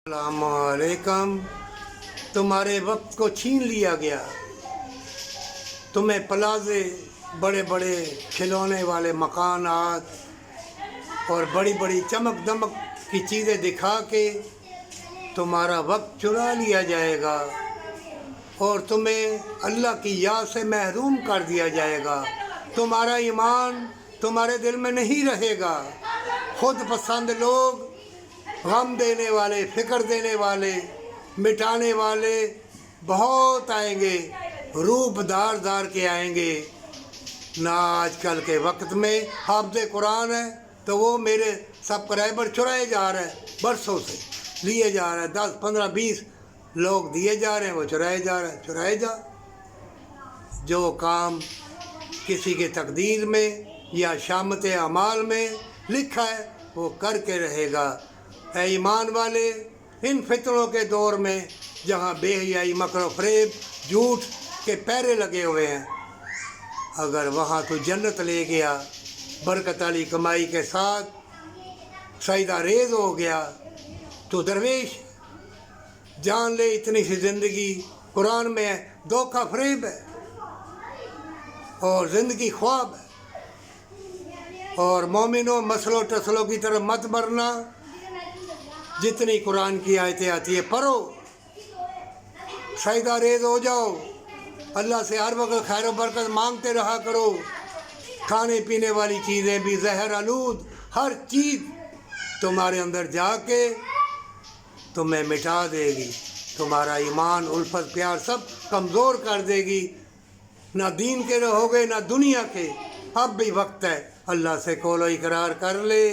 अस्सलाम वालेकुम। तुम्हारे वक्त को छीन लिया गया। तुम्हें प्लाजे, बड़े बड़े खिलौने वाले मकानात और बड़ी बड़ी चमक दमक की चीज़ें दिखा के तुम्हारा वक्त चुरा लिया जाएगा और तुम्हें अल्लाह की याद से महरूम कर दिया जाएगा। तुम्हारा ईमान तुम्हारे दिल में नहीं रहेगा। खुद पसंद लोग, गम देने वाले, फ़िक्र देने वाले, मिटाने वाले बहुत आएंगे, रूप धार धार के आएंगे। ना आजकल के वक्त में हाफ़िज़ कुरान है तो वो मेरे सब्सक्राइबर चुराए जा रहे हैं, बरसों से लिए जा रहे हैं, 10, 15, 20 लोग दिए जा रहे हैं, वो चुराए जा रहे हैं। चुराए जा। जो काम किसी के तकदीर में या शामत अमाल में लिखा है वो करके रहेगा। ऐ ईमान वाले, इन फितरों के दौर में जहाँ बेहयाई, मकर फरेब, झूठ के पैरे लगे हुए हैं, अगर वहाँ तो जन्नत ले गया, बरकत वाली कमाई के साथ सईदा रेज़ हो गया तो दरवेश जान ले। इतनी सी ज़िंदगी कुरान में है, धोखा फरेब है और ज़िंदगी ख्वाब है। और मोमिनों, मसलों टसलों की तरफ मत बढ़ना। जितनी कुरान की आयतें आती है पढ़ो, सईदा रेज़ हो जाओ। अल्लाह से हर वक्त खैर बरकत मांगते रहा करो। खाने पीने वाली चीज़ें भी जहर आलूद, हर चीज़ तुम्हारे अंदर जाके तुम्हें मिटा देगी। तुम्हारा ईमान, उल्फत, प्यार सब कमज़ोर कर देगी। ना दीन के रहोगे ना दुनिया के। अब भी वक्त है, अल्लाह से कौलो इकरार कर ले,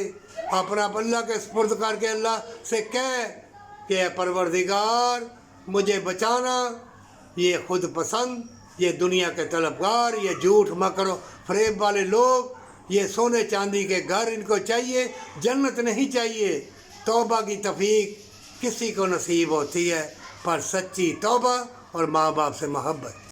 अपना अल्लाह के सुपुर्द करके अल्लाह से कह कि ऐ परवरदिगार मुझे बचाना। ये खुद पसंद, ये दुनिया के तलबगार, ये झूठ मकर फरेब वाले लोग, ये सोने चांदी के घर इनको चाहिए, जन्नत नहीं चाहिए। तौबा की तौफीक किसी को नसीब होती है, पर सच्ची तौबा और माँ बाप से मोहब्बत।